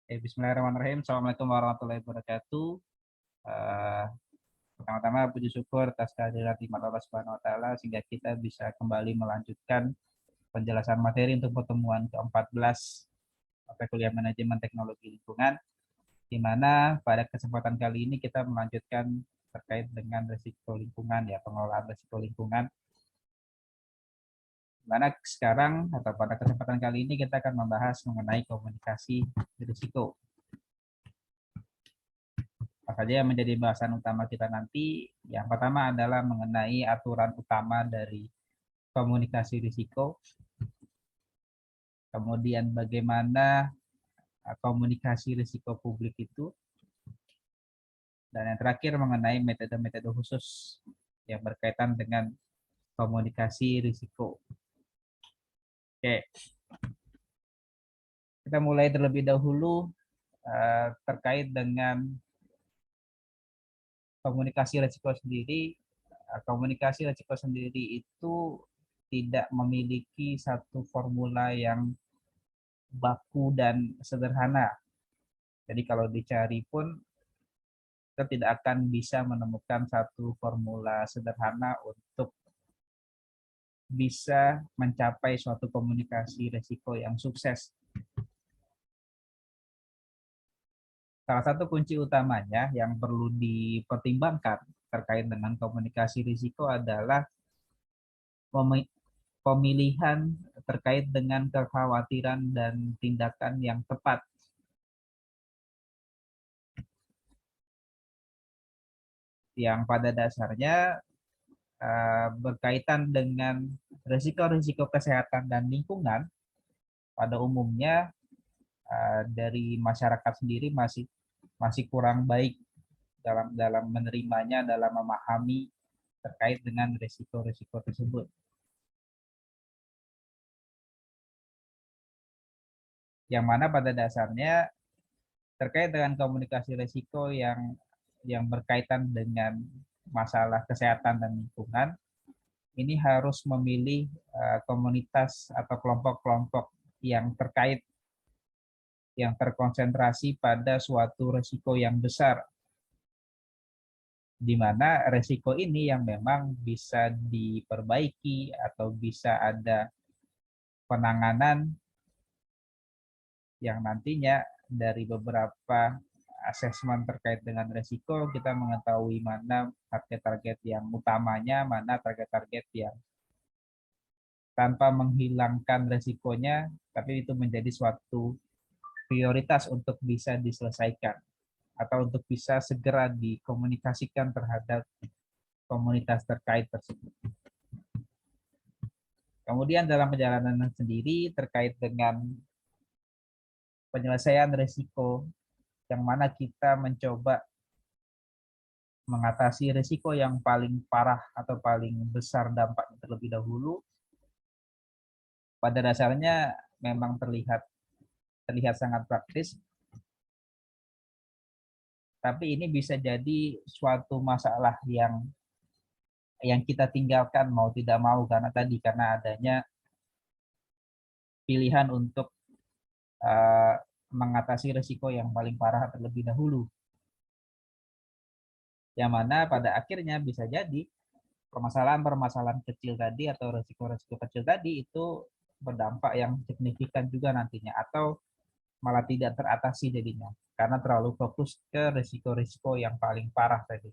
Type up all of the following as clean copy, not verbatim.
Bismillahirrahmanirrahim. Assalamualaikum warahmatullahi wabarakatuh. Eh, Pertama-tama puji syukur atas kehadiran hikmat Allah Subhanahu wa taala sehingga kita bisa kembali melanjutkan penjelasan materi untuk pertemuan ke-14 mata kuliah manajemen teknologi lingkungan, di mana pada kesempatan kali ini kita melanjutkan terkait dengan risiko lingkungan, ya, pengelolaan risiko lingkungan. Mana sekarang atau pada kesempatan kali ini kita akan membahas mengenai komunikasi risiko. Apa saja yang menjadi bahasan utama kita nanti? Yang pertama adalah mengenai aturan utama dari komunikasi risiko. Kemudian bagaimana komunikasi risiko publik itu. Dan yang terakhir mengenai metode-metode khusus yang berkaitan dengan komunikasi risiko. Oke. Kita mulai terlebih dahulu terkait dengan komunikasi risiko sendiri. Komunikasi risiko sendiri itu tidak memiliki satu formula yang baku dan sederhana. Jadi kalau dicari pun kita tidak akan bisa menemukan satu formula sederhana untuk bisa mencapai suatu komunikasi risiko yang sukses. Salah satu kunci utamanya yang perlu dipertimbangkan terkait dengan komunikasi risiko adalah pemilihan terkait dengan kekhawatiran dan tindakan yang tepat. Yang pada dasarnya berkaitan dengan risiko-risiko kesehatan dan lingkungan, pada umumnya dari masyarakat sendiri masih kurang baik dalam menerimanya, dalam memahami terkait dengan risiko-risiko tersebut. Yang mana pada dasarnya terkait dengan komunikasi risiko yang berkaitan dengan masalah kesehatan dan lingkungan, ini harus memilih komunitas atau kelompok-kelompok yang terkait, yang terkonsentrasi pada suatu risiko yang besar, di mana risiko ini yang memang bisa diperbaiki atau bisa ada penanganan yang nantinya dari beberapa asesmen terkait dengan risiko kita mengetahui mana target-target yang utamanya, mana target-target yang tanpa menghilangkan risikonya, tapi itu menjadi suatu prioritas untuk bisa diselesaikan atau untuk bisa segera dikomunikasikan terhadap komunitas terkait tersebut. Kemudian dalam perjalanan sendiri terkait dengan penyelesaian risiko, yang mana kita mencoba mengatasi risiko yang paling parah atau paling besar dampaknya terlebih dahulu, pada dasarnya memang terlihat sangat praktis, tapi ini bisa jadi suatu masalah yang kita tinggalkan mau tidak mau karena adanya pilihan untuk mengatasi risiko yang paling parah terlebih dahulu. Yang mana pada akhirnya bisa jadi permasalahan-permasalahan kecil tadi atau risiko-risiko kecil tadi itu berdampak yang signifikan juga nantinya, atau malah tidak teratasi jadinya karena terlalu fokus ke risiko-risiko yang paling parah tadi.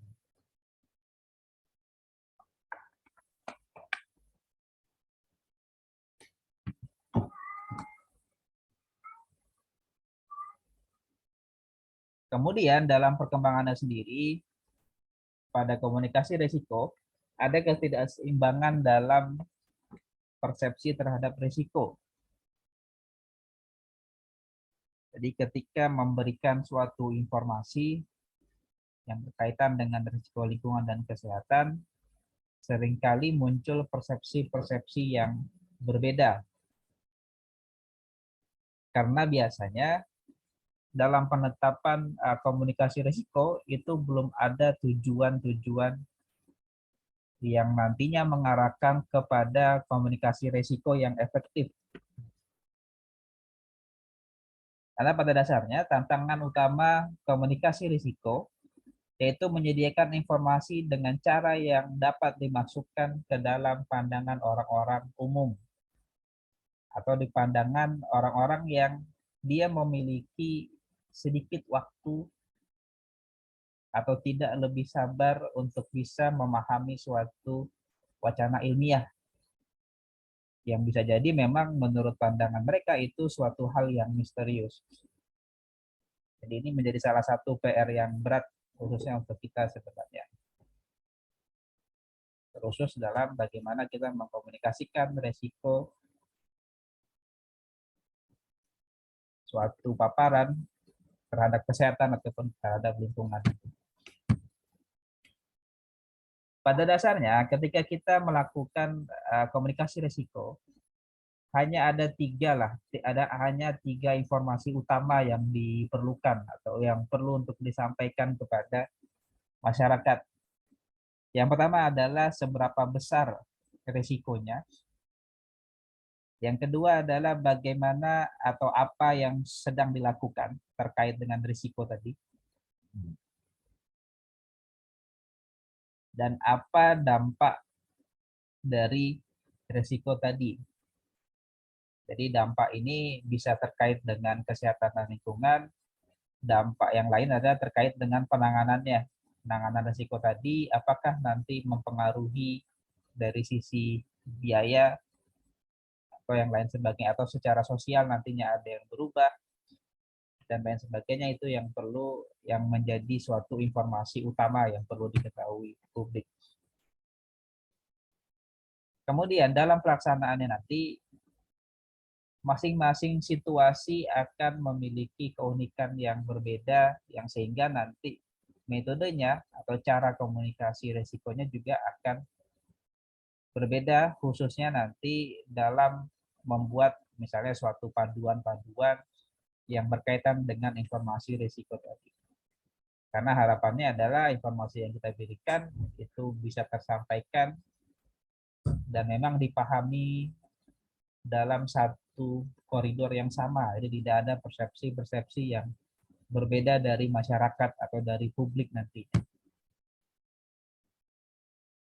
Kemudian dalam perkembangannya sendiri, pada komunikasi risiko, ada ketidakseimbangan dalam persepsi terhadap risiko. Jadi ketika memberikan suatu informasi yang berkaitan dengan risiko lingkungan dan kesehatan, seringkali muncul persepsi-persepsi yang berbeda. Karena biasanya dalam penetapan komunikasi risiko itu belum ada tujuan-tujuan yang nantinya mengarahkan kepada komunikasi risiko yang efektif. Karena pada dasarnya tantangan utama komunikasi risiko yaitu menyediakan informasi dengan cara yang dapat dimasukkan ke dalam pandangan orang-orang umum atau di pandangan orang-orang yang dia memiliki sedikit waktu atau tidak lebih sabar untuk bisa memahami suatu wacana ilmiah yang bisa jadi memang menurut pandangan mereka itu suatu hal yang misterius. Jadi ini menjadi salah satu PR yang berat khususnya untuk kita sebenarnya. Khusus dalam bagaimana kita mengkomunikasikan resiko suatu paparan terhadap kesehatan ataupun terhadap lingkungan. Pada dasarnya, ketika kita melakukan komunikasi risiko, hanya ada hanya tiga informasi utama yang diperlukan atau yang perlu untuk disampaikan kepada masyarakat. Yang pertama adalah seberapa besar risikonya. Yang kedua adalah bagaimana atau apa yang sedang dilakukan terkait dengan risiko tadi. Dan apa dampak dari risiko tadi. Jadi dampak ini bisa terkait dengan kesehatan dan lingkungan. Dampak yang lain adalah terkait dengan penanganannya. Penanganan risiko tadi apakah nanti mempengaruhi dari sisi biaya atau yang lain sebagainya, atau secara sosial nantinya ada yang berubah dan lain sebagainya. Itu yang perlu, yang menjadi suatu informasi utama yang perlu diketahui publik. Kemudian dalam pelaksanaannya nanti masing-masing situasi akan memiliki keunikan yang berbeda, yang sehingga nanti metodenya atau cara komunikasi risikonya juga akan berbeda, khususnya nanti dalam membuat misalnya suatu paduan-paduan yang berkaitan dengan informasi risiko tadi. Karena harapannya adalah informasi yang kita berikan itu bisa tersampaikan dan memang dipahami dalam satu koridor yang sama. Jadi tidak ada persepsi-persepsi yang berbeda dari masyarakat atau dari publik nantinya.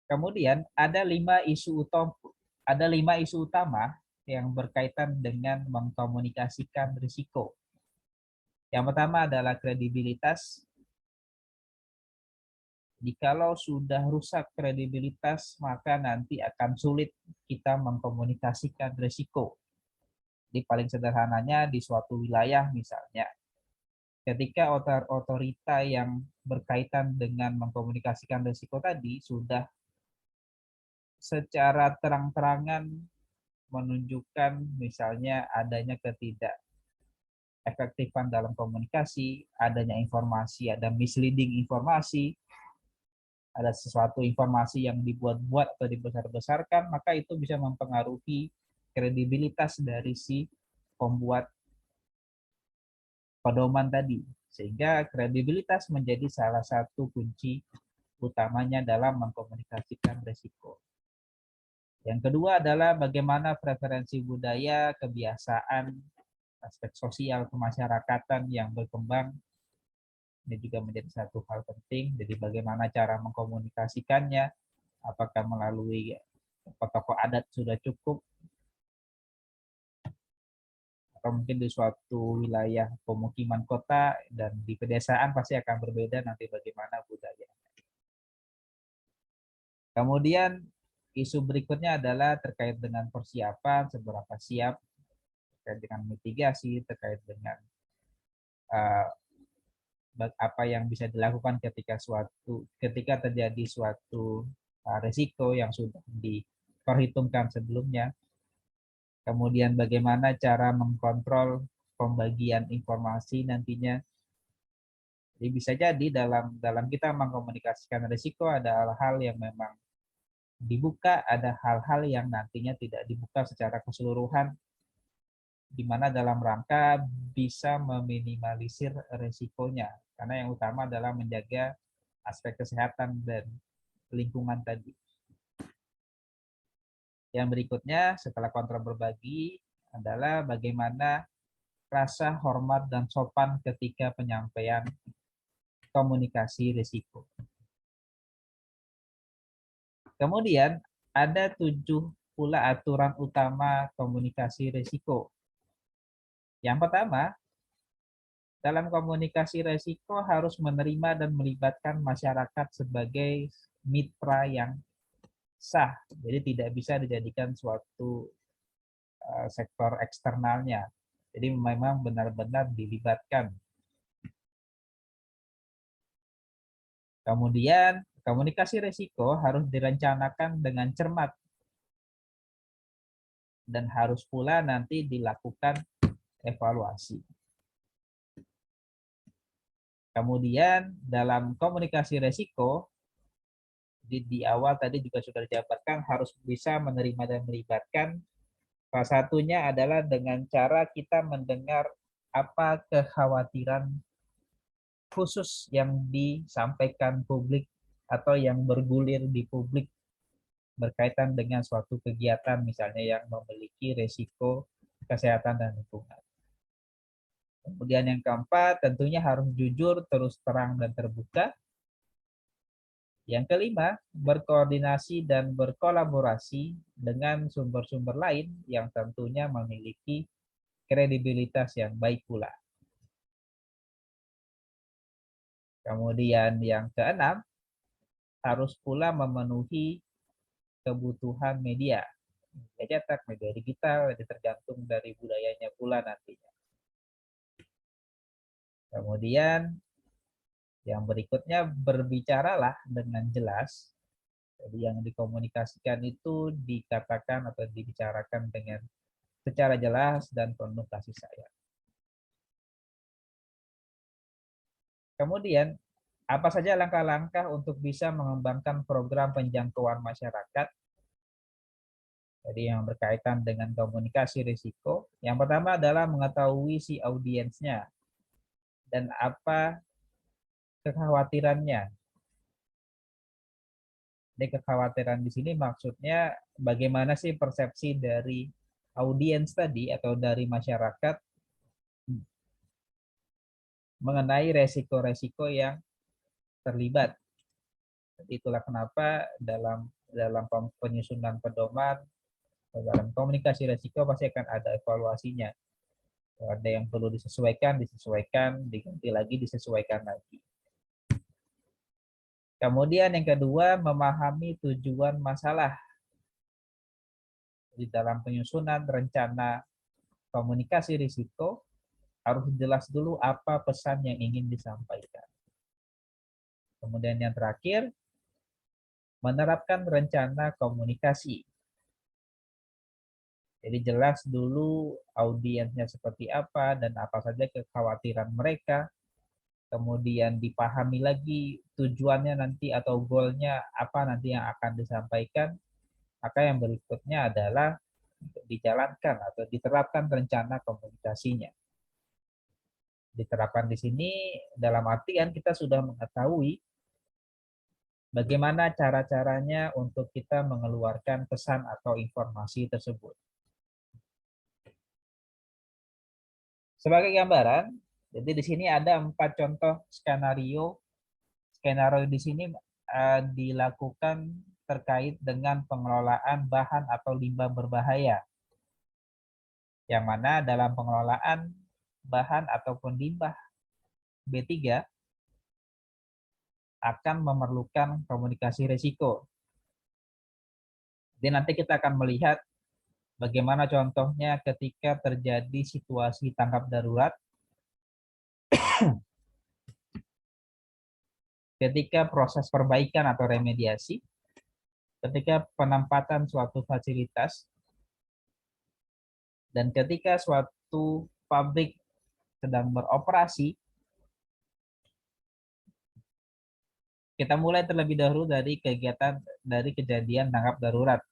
Kemudian ada 5 isu utama yang berkaitan dengan mengkomunikasikan risiko. Yang pertama adalah kredibilitas. Jikalau sudah rusak kredibilitas, maka nanti akan sulit kita mengkomunikasikan risiko. Di paling sederhananya di suatu wilayah misalnya, ketika otorita yang berkaitan dengan mengkomunikasikan risiko tadi sudah secara terang-terangan menunjukkan misalnya adanya ketidakefektifan dalam komunikasi, adanya informasi, ada misleading informasi, ada sesuatu informasi yang dibuat-buat atau dibesar-besarkan, maka itu bisa mempengaruhi kredibilitas dari si pembuat pedoman tadi. Sehingga kredibilitas menjadi salah satu kunci utamanya dalam mengkomunikasikan risiko. Yang kedua adalah bagaimana preferensi budaya, kebiasaan, aspek sosial kemasyarakatan yang berkembang. Ini juga menjadi satu hal penting. Jadi bagaimana cara mengkomunikasikannya, apakah melalui tokoh adat sudah cukup, atau mungkin di suatu wilayah pemukiman kota dan di pedesaan pasti akan berbeda nanti bagaimana budaya. Kemudian isu berikutnya adalah terkait dengan persiapan, seberapa siap, terkait dengan mitigasi, terkait dengan apa yang bisa dilakukan ketika terjadi suatu risiko yang sudah diperhitungkan sebelumnya. Kemudian bagaimana cara mengkontrol pembagian informasi nantinya. Jadi bisa jadi dalam kita mengkomunikasikan risiko ada hal-hal yang memang dibuka, ada hal-hal yang nantinya tidak dibuka secara keseluruhan, di mana dalam rangka bisa meminimalisir risikonya. Karena yang utama adalah menjaga aspek kesehatan dan lingkungan tadi. Yang berikutnya setelah kontrol berbagi adalah bagaimana rasa hormat dan sopan ketika penyampaian komunikasi risiko. Kemudian ada 7 pula aturan utama komunikasi risiko. Yang pertama, dalam komunikasi risiko harus menerima dan melibatkan masyarakat sebagai mitra yang sah. Jadi tidak bisa dijadikan suatu sektor eksternalnya. Jadi memang benar-benar dilibatkan. Kemudian komunikasi risiko harus direncanakan dengan cermat dan harus pula nanti dilakukan evaluasi. Kemudian dalam komunikasi risiko di awal tadi juga sudah dijabarkan harus bisa menerima dan melibatkan. Salah satunya adalah dengan cara kita mendengar apa kekhawatiran khusus yang disampaikan publik atau yang bergulir di publik berkaitan dengan suatu kegiatan misalnya yang memiliki risiko kesehatan dan lingkungan. Kemudian yang keempat, tentunya harus jujur, terus terang, dan terbuka. Yang kelima, berkoordinasi dan berkolaborasi dengan sumber-sumber lain yang tentunya memiliki kredibilitas yang baik pula. Kemudian yang keenam, harus pula memenuhi kebutuhan media. Media cetak, media digital, jadi tergantung dari budayanya pula nantinya. Kemudian yang berikutnya, berbicaralah dengan jelas. Jadi yang dikomunikasikan itu dikatakan atau dibicarakan dengan secara jelas dan penuh kasih sayang. Kemudian, apa saja langkah-langkah untuk bisa mengembangkan program penjangkauan masyarakat? Jadi yang berkaitan dengan komunikasi risiko. Yang pertama adalah mengetahui si audiensnya dan apa kekhawatirannya. Jadi kekhawatiran di sini maksudnya bagaimana sih persepsi dari audiens tadi atau dari masyarakat mengenai resiko-resiko yang terlibat. Itulah kenapa dalam penyusunan pedoman, dalam komunikasi resiko pasti akan ada evaluasinya. Ada yang perlu disesuaikan, diganti lagi, disesuaikan lagi. Kemudian yang kedua, memahami tujuan masalah. Di dalam penyusunan rencana komunikasi risiko, harus jelas dulu apa pesan yang ingin disampaikan. Kemudian yang terakhir, menerapkan rencana komunikasi. Jadi jelas dulu audiensnya seperti apa dan apa saja kekhawatiran mereka. Kemudian dipahami lagi tujuannya nanti atau goalnya apa nanti yang akan disampaikan. Maka yang berikutnya adalah dijalankan atau diterapkan rencana komunikasinya. Diterapkan di sini dalam artian kita sudah mengetahui bagaimana cara-caranya untuk kita mengeluarkan pesan atau informasi tersebut. Sebagai gambaran, jadi di sini ada 4 contoh skenario. Skenario di sini dilakukan terkait dengan pengelolaan bahan atau limbah berbahaya. Yang mana dalam pengelolaan bahan ataupun limbah B3 akan memerlukan komunikasi risiko. Jadi nanti kita akan melihat bagaimana contohnya ketika terjadi situasi tanggap darurat, ketika proses perbaikan atau remediasi, ketika penempatan suatu fasilitas, dan ketika suatu pabrik sedang beroperasi. Kita mulai terlebih dahulu dari kejadian tanggap darurat.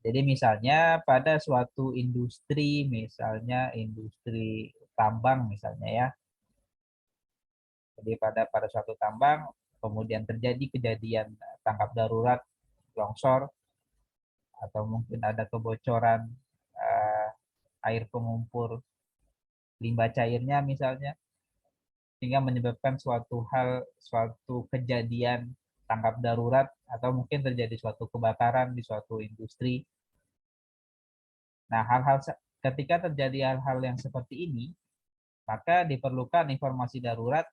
Jadi misalnya pada suatu industri, misalnya industri tambang misalnya ya. Jadi pada suatu tambang kemudian terjadi kejadian tanggap darurat, longsor, atau mungkin ada kebocoran air pengumpur limbah cairnya misalnya, sehingga menyebabkan suatu kejadian tanggap darurat atau mungkin terjadi suatu kebakaran di suatu industri. Nah, ketika terjadi hal-hal yang seperti ini, maka diperlukan informasi darurat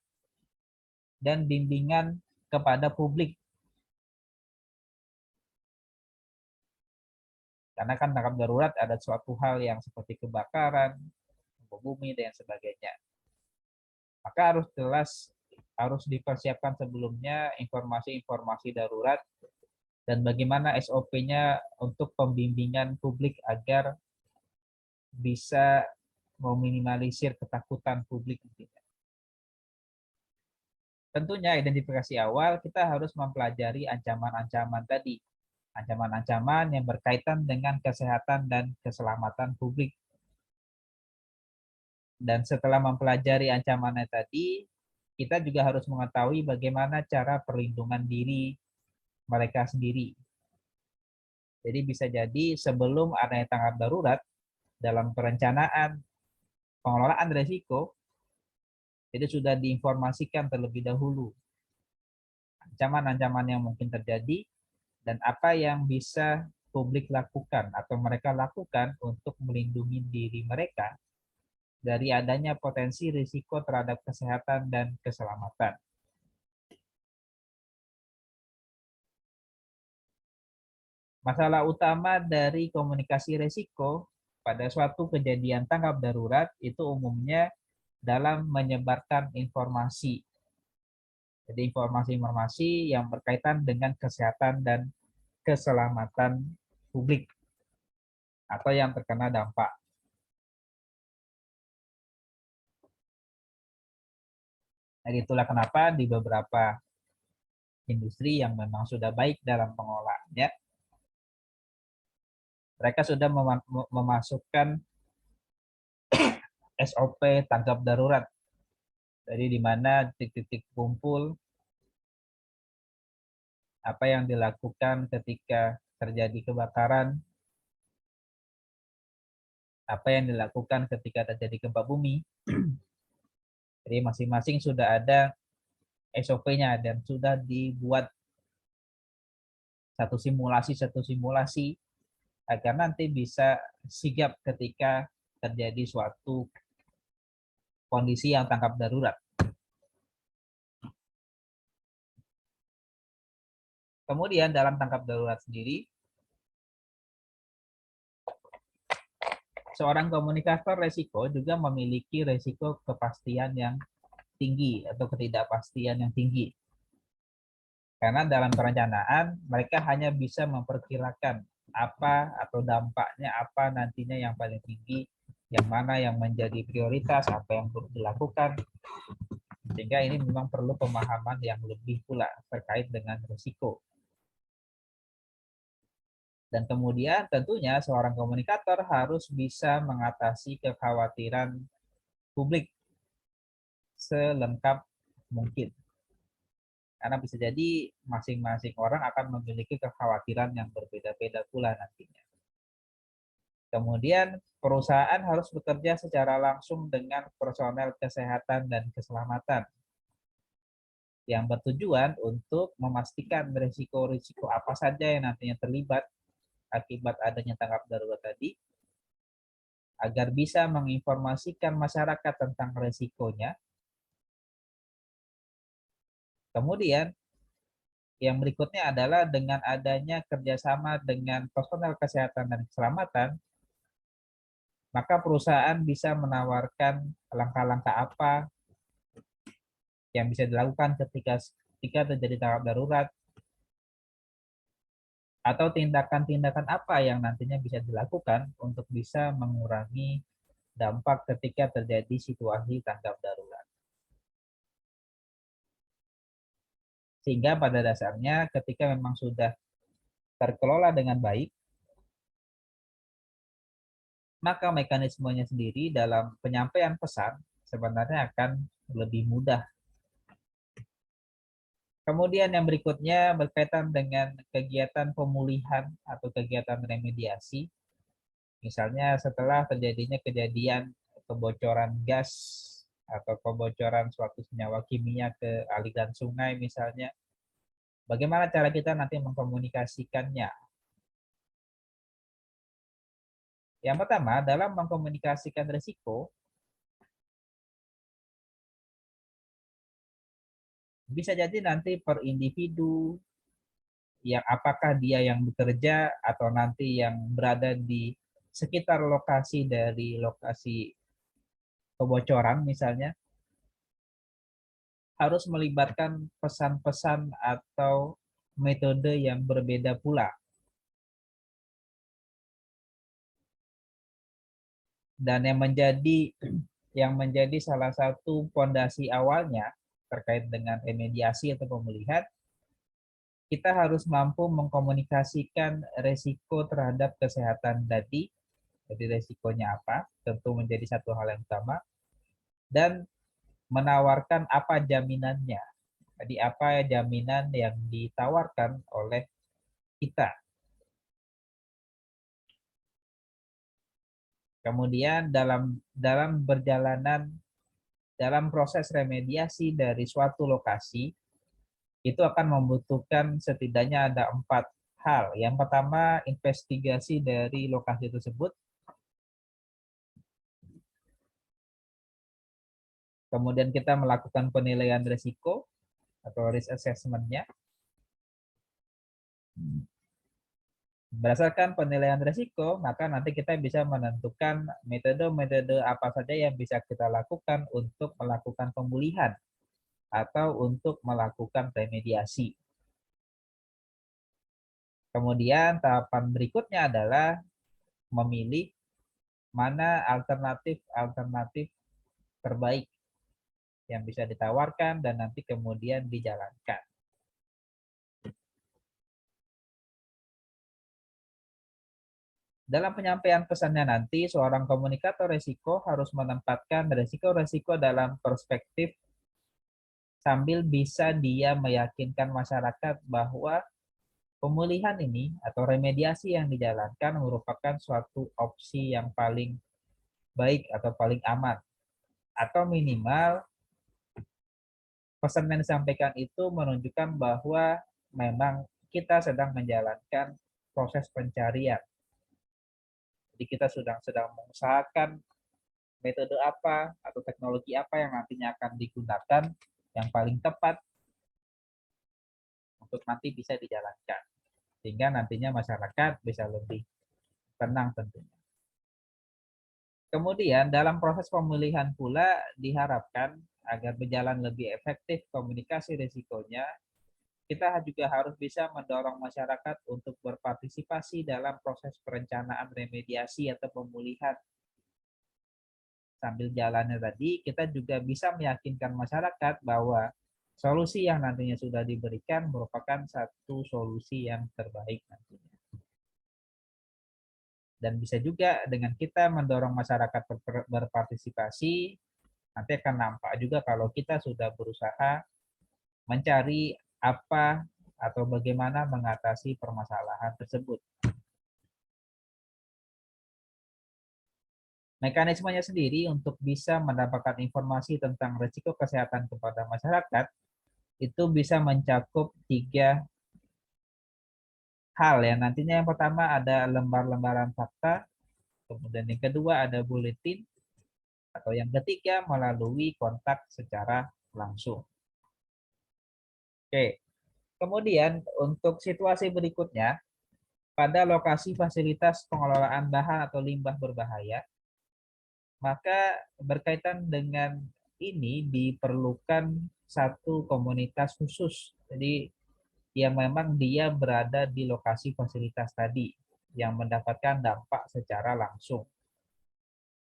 dan bimbingan kepada publik. Karena kan tanggap darurat ada suatu hal yang seperti kebakaran, bumi, dan sebagainya. Maka harus dipersiapkan sebelumnya informasi-informasi darurat dan bagaimana SOP-nya untuk pembimbingan publik agar bisa meminimalisir ketakutan publik. Tentunya identifikasi awal kita harus mempelajari ancaman-ancaman tadi. Ancaman-ancaman yang berkaitan dengan kesehatan dan keselamatan publik. Dan setelah mempelajari ancamannya tadi, kita juga harus mengetahui bagaimana cara perlindungan diri mereka sendiri. Jadi bisa jadi sebelum adanya tanggap darurat, dalam perencanaan pengelolaan risiko, jadi sudah diinformasikan terlebih dahulu ancaman-ancaman yang mungkin terjadi dan apa yang bisa publik lakukan atau mereka lakukan untuk melindungi diri mereka dari adanya potensi risiko terhadap kesehatan dan keselamatan. Masalah utama dari komunikasi risiko pada suatu kejadian tanggap darurat itu umumnya dalam menyebarkan informasi. Jadi informasi-informasi yang berkaitan dengan kesehatan dan keselamatan publik atau yang terkena dampak. Nah, itulah kenapa di beberapa industri yang memang sudah baik dalam pengolahannya, mereka sudah memasukkan SOP tanggap darurat. Jadi di mana titik-titik kumpul, apa yang dilakukan ketika terjadi kebakaran, apa yang dilakukan ketika terjadi gempa bumi. Jadi masing-masing sudah ada SOP-nya dan sudah dibuat satu simulasi agar nanti bisa sigap ketika terjadi suatu kondisi yang tanggap darurat. Kemudian dalam tanggap darurat sendiri, seorang komunikator resiko juga memiliki resiko kepastian yang tinggi atau ketidakpastian yang tinggi. Karena dalam perencanaan, mereka hanya bisa memperkirakan apa atau dampaknya apa nantinya yang paling tinggi, yang mana yang menjadi prioritas, apa yang perlu dilakukan. Sehingga ini memang perlu pemahaman yang lebih pula terkait dengan risiko. Dan kemudian tentunya seorang komunikator harus bisa mengatasi kekhawatiran publik selengkap mungkin. Karena bisa jadi masing-masing orang akan memiliki kekhawatiran yang berbeda-beda pula nantinya. Kemudian perusahaan harus bekerja secara langsung dengan personel kesehatan dan keselamatan yang bertujuan untuk memastikan risiko-risiko apa saja yang nantinya terlibat akibat adanya tanggap darurat tadi, agar bisa menginformasikan masyarakat tentang risikonya. Kemudian yang berikutnya adalah dengan adanya kerjasama dengan personel kesehatan dan keselamatan, maka perusahaan bisa menawarkan langkah-langkah apa yang bisa dilakukan ketika terjadi tanggap darurat, atau tindakan-tindakan apa yang nantinya bisa dilakukan untuk bisa mengurangi dampak ketika terjadi situasi tanggap darurat. Sehingga pada dasarnya ketika memang sudah terkelola dengan baik, maka mekanismenya sendiri dalam penyampaian pesan sebenarnya akan lebih mudah. Kemudian yang berikutnya berkaitan dengan kegiatan pemulihan atau kegiatan remediasi. Misalnya setelah terjadinya kejadian kebocoran gas atau kebocoran suatu senyawa kimia ke aliran sungai misalnya. Bagaimana cara kita nanti mengkomunikasikannya? Yang pertama, dalam mengkomunikasikan risiko, bisa jadi nanti per individu, yang apakah dia yang bekerja atau nanti yang berada di sekitar lokasi dari lokasi kebocoran misalnya, harus melibatkan pesan-pesan atau metode yang berbeda pula. Dan yang menjadi salah satu fondasi awalnya terkait dengan remediasi atau pemulihan, kita harus mampu mengkomunikasikan resiko terhadap kesehatan tadi. Jadi resikonya apa, tentu menjadi satu hal yang utama. Dan menawarkan apa jaminannya. Jadi apa jaminan yang ditawarkan oleh kita. Kemudian dalam berjalanan, dalam proses remediasi dari suatu lokasi, itu akan membutuhkan setidaknya ada 4 hal. Yang pertama, investigasi dari lokasi tersebut. Kemudian kita melakukan penilaian risiko atau risk assessment-nya. Berdasarkan penilaian risiko, maka nanti kita bisa menentukan metode-metode apa saja yang bisa kita lakukan untuk melakukan pemulihan atau untuk melakukan remediasi. Kemudian tahapan berikutnya adalah memilih mana alternatif terbaik yang bisa ditawarkan dan nanti kemudian dijalankan. Dalam penyampaian pesannya nanti, seorang komunikator risiko harus menempatkan risiko-risiko dalam perspektif sambil bisa dia meyakinkan masyarakat bahwa pemulihan ini atau remediasi yang dijalankan merupakan suatu opsi yang paling baik atau paling aman. Atau minimal pesan yang disampaikan itu menunjukkan bahwa memang kita sedang menjalankan proses pencarian. Jadi kita sedang mengusahakan metode apa atau teknologi apa yang nantinya akan digunakan yang paling tepat untuk nanti bisa dijalankan. Sehingga nantinya masyarakat bisa lebih tenang tentunya. Kemudian dalam proses pemulihan pula diharapkan agar berjalan lebih efektif komunikasi risikonya, kita juga harus bisa mendorong masyarakat untuk berpartisipasi dalam proses perencanaan remediasi atau pemulihan. Sambil jalannya tadi, kita juga bisa meyakinkan masyarakat bahwa solusi yang nantinya sudah diberikan merupakan satu solusi yang terbaik nantinya. Dan bisa juga dengan kita mendorong masyarakat berpartisipasi, nanti akan nampak juga kalau kita sudah berusaha mencari apa atau bagaimana mengatasi permasalahan tersebut. Mekanismenya sendiri untuk bisa mendapatkan informasi tentang risiko kesehatan kepada masyarakat itu bisa mencakup 3 hal ya. Nantinya yang pertama ada lembar-lembaran fakta, kemudian yang kedua ada buletin, atau yang ketiga melalui kontak secara langsung. Oke. Kemudian untuk situasi berikutnya, pada lokasi fasilitas pengelolaan bahan atau limbah berbahaya, maka berkaitan dengan ini diperlukan satu komunitas khusus. Jadi yang memang dia berada di lokasi fasilitas tadi yang mendapatkan dampak secara langsung.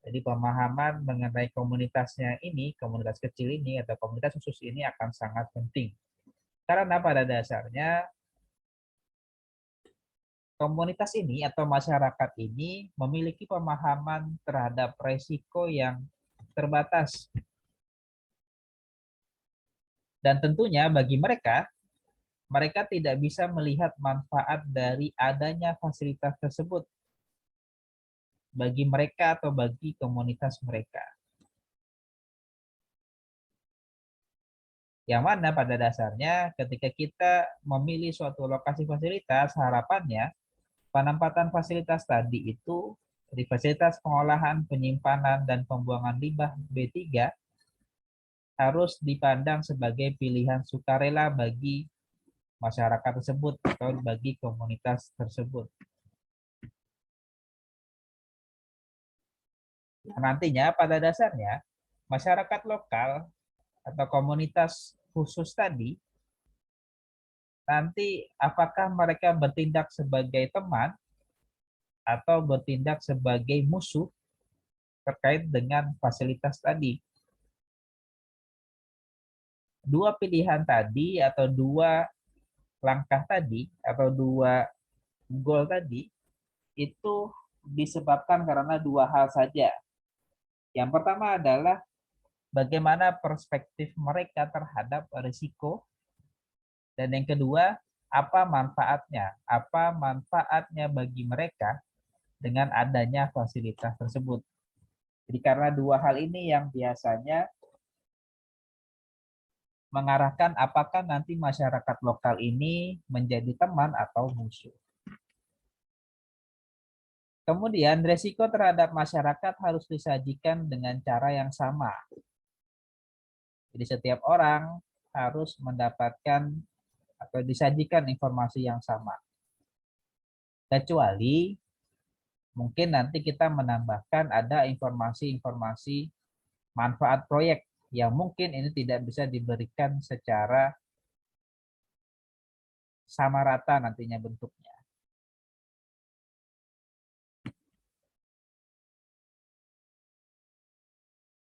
Jadi pemahaman mengenai komunitasnya ini, komunitas kecil ini atau komunitas khusus ini akan sangat penting. Karena pada dasarnya komunitas ini atau masyarakat ini memiliki pemahaman terhadap resiko yang terbatas. Dan tentunya bagi mereka, mereka tidak bisa melihat manfaat dari adanya fasilitas tersebut. bagi mereka atau bagi komunitas mereka. Yang mana pada dasarnya ketika kita memilih suatu lokasi fasilitas, harapannya penempatan fasilitas tadi itu di fasilitas pengolahan, penyimpanan, dan pembuangan limbah B3 harus dipandang sebagai pilihan sukarela bagi masyarakat tersebut atau bagi komunitas tersebut. Nantinya pada dasarnya masyarakat lokal atau komunitas khusus tadi nanti apakah mereka bertindak sebagai teman atau bertindak sebagai musuh terkait dengan fasilitas tadi. Dua pilihan tadi atau dua langkah tadi atau dua goal tadi itu disebabkan karena dua hal saja. Yang pertama adalah bagaimana perspektif mereka terhadap risiko, dan yang kedua, apa manfaatnya? Apa manfaatnya bagi mereka dengan adanya fasilitas tersebut. Jadi karena dua hal ini yang biasanya mengarahkan apakah nanti masyarakat lokal ini menjadi teman atau musuh. Kemudian resiko terhadap masyarakat harus disajikan dengan cara yang sama. Jadi setiap orang harus mendapatkan atau disajikan informasi yang sama. Kecuali mungkin nanti kita menambahkan ada informasi-informasi manfaat proyek yang mungkin ini tidak bisa diberikan secara sama rata nantinya bentuknya.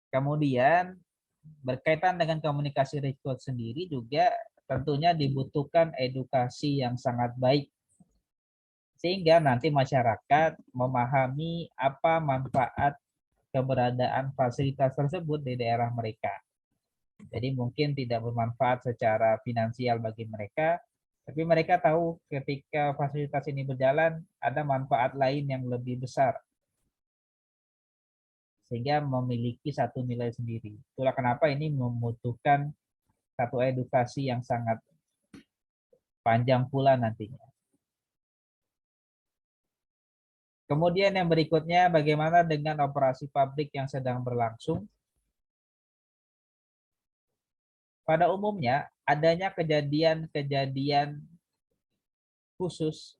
Kemudian berkaitan dengan komunikasi risiko sendiri juga tentunya dibutuhkan edukasi yang sangat baik sehingga nanti masyarakat memahami apa manfaat keberadaan fasilitas tersebut di daerah mereka. Jadi mungkin tidak bermanfaat secara finansial bagi mereka, tapi mereka tahu ketika fasilitas ini berjalan ada manfaat lain yang lebih besar sehingga memiliki satu nilai sendiri. Itulah kenapa ini membutuhkan satu edukasi yang sangat panjang pula nantinya. Kemudian yang berikutnya, bagaimana dengan operasi pabrik yang sedang berlangsung? Pada umumnya, adanya kejadian-kejadian khusus.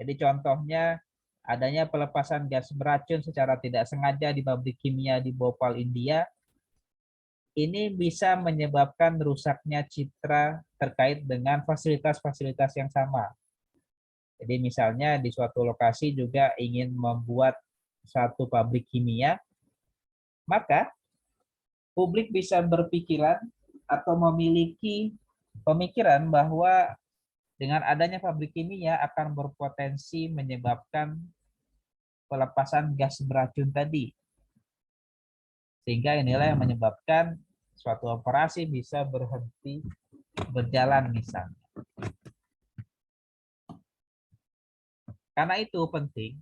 Jadi contohnya, adanya pelepasan gas beracun secara tidak sengaja di pabrik kimia di Bhopal, India. Ini bisa menyebabkan rusaknya citra terkait dengan fasilitas-fasilitas yang sama. Jadi misalnya di suatu lokasi juga ingin membuat satu pabrik kimia, maka publik bisa berpikiran atau memiliki pemikiran bahwa dengan adanya pabrik kimia akan berpotensi menyebabkan pelepasan gas beracun tadi. Sehingga inilah yang menyebabkan suatu operasi bisa berhenti berjalan misalnya. Karena itu penting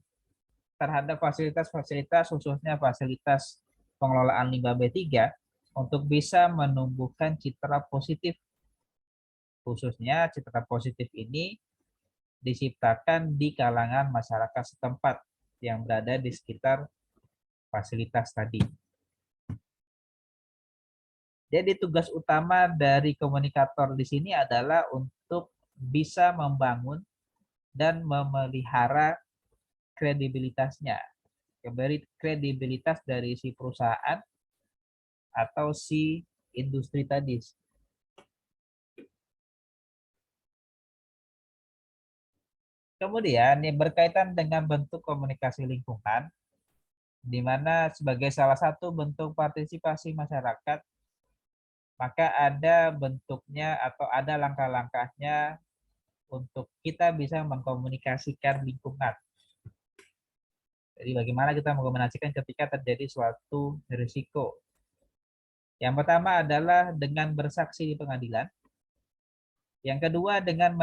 terhadap fasilitas-fasilitas, khususnya fasilitas pengelolaan limbah B3, untuk bisa menumbuhkan citra positif. Khususnya citra positif ini diciptakan di kalangan masyarakat setempat yang berada di sekitar fasilitas tadi. Jadi tugas utama dari komunikator di sini adalah untuk bisa membangun dan memelihara kredibilitasnya. Kredibilitas dari si perusahaan atau si industri tadi. Kemudian yang berkaitan dengan bentuk komunikasi lingkungan, di mana sebagai salah satu bentuk partisipasi masyarakat, maka ada bentuknya atau ada langkah-langkahnya untuk kita bisa mengkomunikasikan lingkungan. Jadi bagaimana kita mengkomunikasikan ketika terjadi suatu risiko. Yang pertama adalah dengan bersaksi di pengadilan. Yang kedua dengan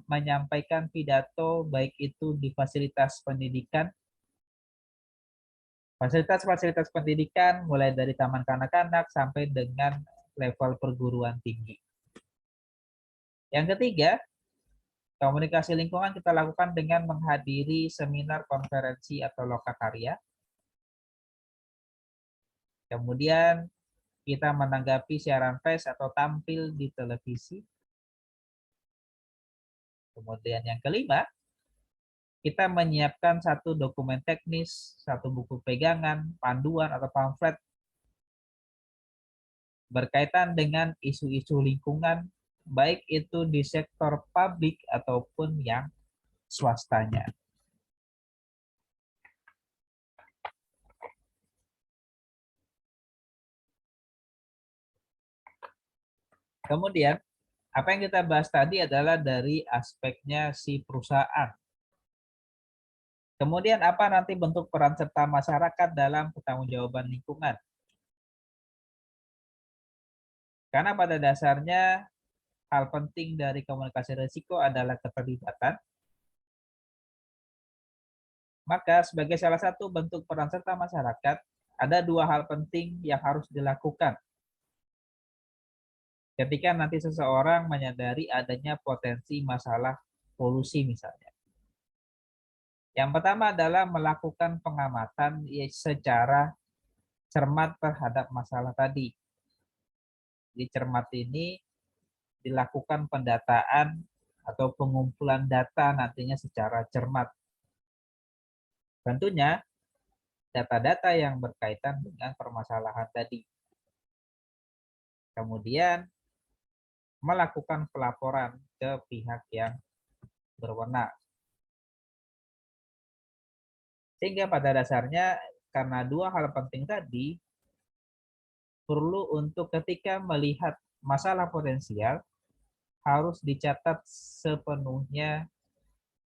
menyampaikan pidato baik itu di fasilitas pendidikan Fasilitas-fasilitas pendidikan mulai dari taman kanak-kanak sampai dengan level perguruan tinggi. Yang ketiga, komunikasi lingkungan kita lakukan dengan menghadiri seminar, konferensi, atau lokakarya. Kemudian kita menanggapi siaran pers atau tampil di televisi. Kemudian yang kelima, kita menyiapkan satu dokumen teknis, satu buku pegangan, panduan atau pamflet berkaitan dengan isu-isu lingkungan, baik itu di sektor publik ataupun yang swastanya. Kemudian, apa yang kita bahas tadi adalah dari aspeknya si perusahaan. Kemudian apa nanti bentuk peran serta masyarakat dalam pertanggungjawaban lingkungan? Karena pada dasarnya hal penting dari komunikasi risiko adalah keterlibatan. Maka sebagai salah satu bentuk peran serta masyarakat, ada dua hal penting yang harus dilakukan ketika nanti seseorang menyadari adanya potensi masalah polusi misalnya. Yang pertama adalah melakukan pengamatan secara cermat terhadap masalah tadi. Di cermat ini dilakukan pendataan atau pengumpulan data nantinya secara cermat. Tentunya data-data yang berkaitan dengan permasalahan tadi. Kemudian melakukan pelaporan ke pihak yang berwenang. Sehingga pada dasarnya karena dua hal penting tadi, perlu untuk ketika melihat masalah potensial, harus dicatat sepenuhnya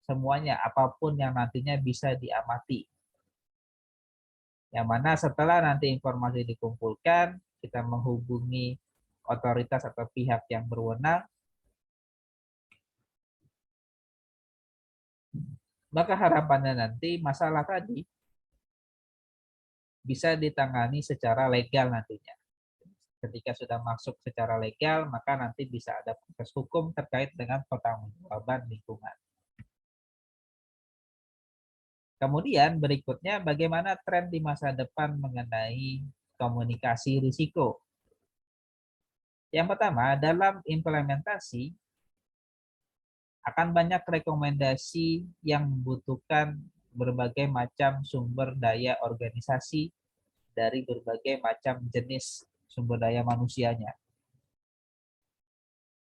semuanya, apapun yang nantinya bisa diamati. Yang mana setelah nanti informasi dikumpulkan, kita menghubungi otoritas atau pihak yang berwenang, maka harapannya nanti masalah tadi bisa ditangani secara legal nantinya. Ketika sudah masuk secara legal, maka nanti bisa ada proses hukum terkait dengan pertanggungjawaban lingkungan. Kemudian berikutnya bagaimana tren di masa depan mengenai komunikasi risiko. Yang pertama, dalam implementasi akan banyak rekomendasi yang membutuhkan berbagai macam sumber daya organisasi dari berbagai macam jenis sumber daya manusianya.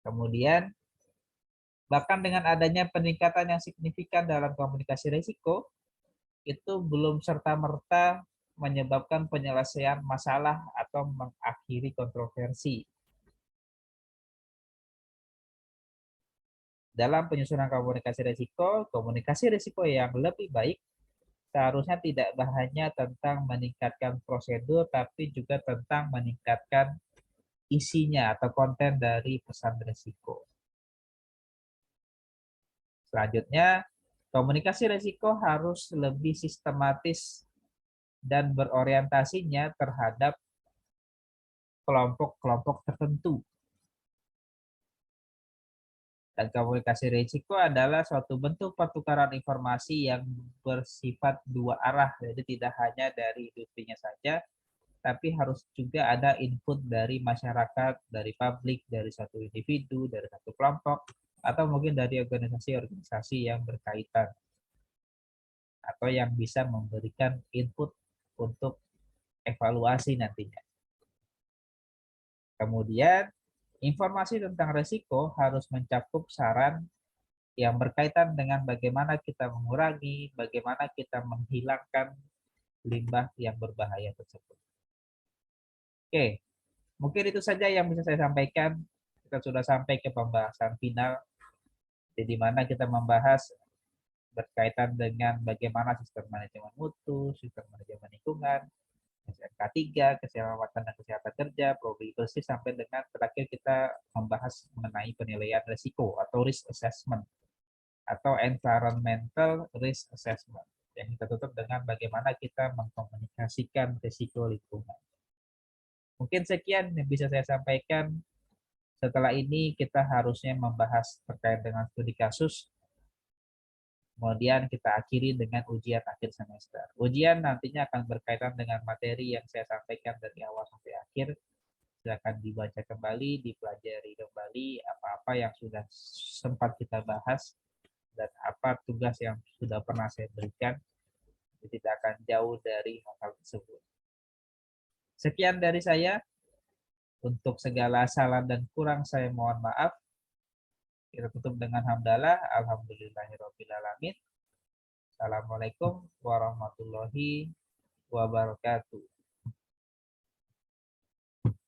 Kemudian, bahkan dengan adanya peningkatan yang signifikan dalam komunikasi risiko, itu belum serta-merta menyebabkan penyelesaian masalah atau mengakhiri kontroversi. Dalam penyusunan komunikasi risiko yang lebih baik seharusnya tidak hanya tentang meningkatkan prosedur, tapi juga tentang meningkatkan isinya atau konten dari pesan risiko. Selanjutnya, komunikasi risiko harus lebih sistematis dan berorientasinya terhadap kelompok-kelompok tertentu. Dan komunikasi risiko adalah suatu bentuk pertukaran informasi yang bersifat dua arah, jadi tidak hanya dari industrinya saja, tapi harus juga ada input dari masyarakat, dari publik, dari satu individu, dari satu kelompok, atau mungkin dari organisasi-organisasi yang berkaitan, atau yang bisa memberikan input untuk evaluasi nantinya. Kemudian, informasi tentang risiko harus mencakup saran yang berkaitan dengan bagaimana kita mengurangi, bagaimana kita menghilangkan limbah yang berbahaya tersebut. Oke, mungkin itu saja yang bisa saya sampaikan. Kita sudah sampai ke pembahasan final, di mana kita membahas berkaitan dengan bagaimana sistem manajemen mutu, sistem manajemen lingkungan, SMK3, keselamatan dan kesehatan kerja, prodi bersih, sampai dengan terakhir kita membahas mengenai penilaian risiko atau risk assessment atau environmental risk assessment. Yang kita tutup dengan bagaimana kita mengkomunikasikan risiko lingkungan. Mungkin sekian yang bisa saya sampaikan. Setelah ini kita harusnya membahas terkait dengan studi kasus. Kemudian kita akhiri dengan ujian akhir semester. Ujian nantinya akan berkaitan dengan materi yang saya sampaikan dari awal sampai akhir. Silakan dibaca kembali, dipelajari kembali apa-apa yang sudah sempat kita bahas dan apa tugas yang sudah pernah saya berikan. Tidak akan jauh dari hal tersebut. Sekian dari saya. Untuk segala salah dan kurang saya mohon maaf. Kita tutup dengan hamdalah. Alhamdulillahirrahmanirrahim. Assalamualaikum warahmatullahi wabarakatuh.